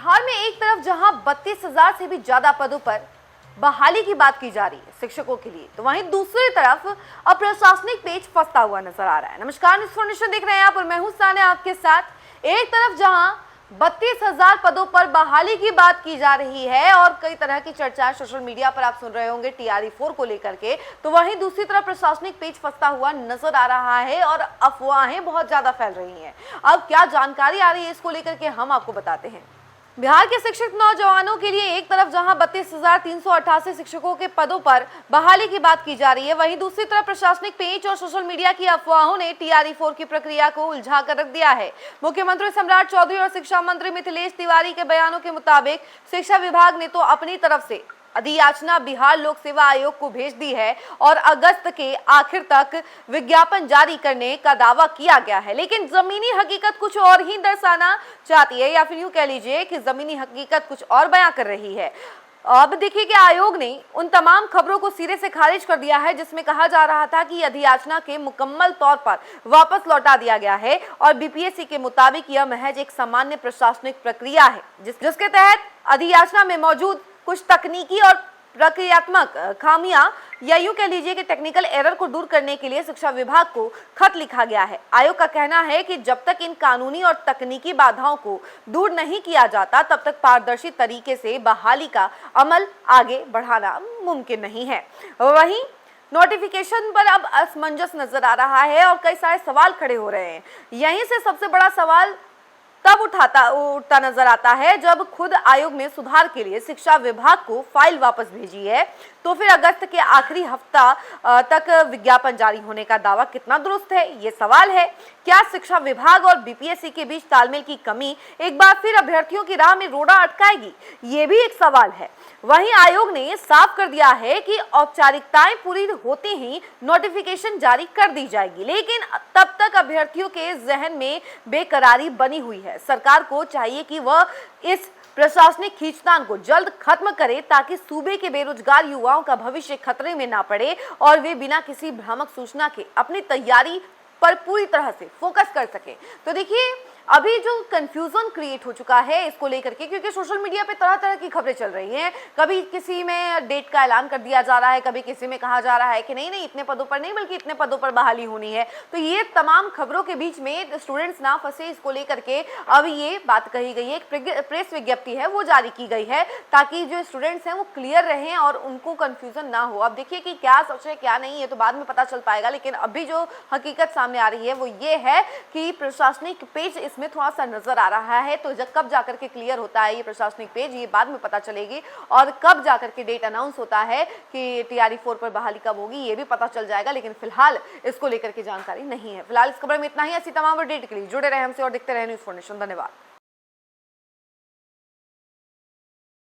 बिहार में एक तरफ जहां 32,000 से भी ज्यादा पदों पर बहाली की बात की जा रही है शिक्षकों के लिए, तो वहीं दूसरी तरफ अप्रशासनिक पेच फंसता हुआ नजर आ रहा है। नमस्कार, न्यूज़ देख रहे हैं आप और मैं हूं सानिया आपके साथ। एक तरफ जहां 32,000 पदों पर बहाली की बात की जा रही है और कई तरह की चर्चाएं सोशल मीडिया पर आप सुन रहे होंगे TRE-4 को लेकर के, तो वहीं दूसरी तरफ प्रशासनिक पेच फंसता हुआ नजर आ रहा है और अफवाहें बहुत ज्यादा फैल रही हैं। अब क्या जानकारी आ रही है इसको लेकर के हम आपको बताते हैं। बिहार के शिक्षित नौजवानों के लिए एक तरफ जहां 32,388 शिक्षकों के पदों पर बहाली की बात की जा रही है, वहीं दूसरी तरफ प्रशासनिक पेच और सोशल मीडिया की अफवाहों ने TRE-4 की प्रक्रिया को उलझा कर रख दिया है। मुख्यमंत्री सम्राट चौधरी और शिक्षा मंत्री मिथिलेश तिवारी के बयानों के मुताबिक शिक्षा विभाग ने तो अपनी तरफ से अधियाचना बिहार लोक सेवा आयोग को भेज दी है और अगस्त के आखिर तक विज्ञापन जारी करने का दावा किया गया है, लेकिन जमीनी हकीकत कुछ और ही दर्शाना चाहती है, या फिर यूं कह लीजिए कि जमीनी हकीकत कुछ और बयां कर रही है। अब देखिए कि आयोग ने उन तमाम खबरों को सिरे से खारिज कर दिया है जिसमें कहा जा रहा था कि अधियाचना के मुकम्मल तौर पर वापस लौटा दिया गया है और BPSC के मुताबिक यह महज एक सामान्य प्रशासनिक प्रक्रिया है जिसके तहत अधियाचना में मौजूद कुछ तकनीकी और प्रक्रियात्मक खामियां या यूं कह लीजिए कि टेक्निकल एरर को दूर करने के लिए शिक्षा विभाग को खत लिखा गया है। आयोग का कहना है कि जब तक इन कानूनी और तकनीकी बाधाओं को दूर नहीं किया जाता तब तक पारदर्शी तरीके से बहाली का अमल आगे बढ़ाना मुमकिन नहीं है। वहीं नोटिफिकेशन पर अब असमंजस नजर आ रहा है और कई सारे सवाल खड़े हो रहे हैं। यहीं से सबसे बड़ा सवाल तब उठता नजर आता है जब खुद आयोग ने सुधार के लिए शिक्षा विभाग को फाइल वापस भेजी है, तो फिर अगस्त के आखिरी हफ्ता तक विज्ञापन जारी होने का दावा कितना दुरुस्त है, ये सवाल है। क्या शिक्षा विभाग और BPSC के बीच तालमेल की कमी एक बार फिर अभ्यर्थियों की राह में रोड़ा अटकाएगी, ये भी एक सवाल है। वहीं आयोग ने साफ कर दिया है कि औपचारिकताएं पूरी होते ही नोटिफिकेशन जारी कर दी जाएगी, लेकिन तब तक अभ्यर्थियों के जहन में बेकरारी बनी हुई है। सरकार को चाहिए कि वह इस प्रशासनिक खींचतान को जल्द खत्म करे ताकि सूबे के बेरोजगार युवाओं का भविष्य खतरे में ना पड़े और वे बिना किसी भ्रामक सूचना के अपनी तैयारी पर पूरी तरह से फोकस कर सके। तो देखिए, अभी जो कंफ्यूजन क्रिएट हो चुका है इसको लेकर के, क्योंकि सोशल मीडिया पे तरह तरह की खबरें चल रही हैं। कभी किसी में डेट का ऐलान कर दिया जा रहा है, कभी किसी में कहा जा रहा है कि नहीं नहीं इतने पदों पर नहीं बल्कि इतने पदों पर बहाली होनी है। तो ये तमाम खबरों के बीच में स्टूडेंट्स ना फंसे, इसको लेकर के अब ये बात कही गई है, एक प्रेस विज्ञप्ति है वो जारी की गई है ताकि जो स्टूडेंट्स हैं वो क्लियर रहें और उनको कन्फ्यूजन ना हो। अब देखिए कि क्या सच है क्या नहीं, ये तो बाद में पता चल पाएगा, लेकिन अभी जो हकीकत सामने आ रही है वो ये है कि प्रशासनिक पेज इसमें थोड़ा सा नजर आ रहा है। तो जब कब जाकर के क्लियर होता है ये प्रशासनिक पेज, ये बाद में पता चलेगी, और कब जाकर के डेट अनाउंस होता है कि TRE-4 पर बहाली कब होगी ये भी पता चल जाएगा, लेकिन फिलहाल इसको लेकर के जानकारी नहीं है। फिलहाल इस खबर में इतना ही। ऐसी तमाम अपडेट के लिए जुड़े रहे हमसे और देखते रहे न्यूज़4नेशन। धन्यवाद।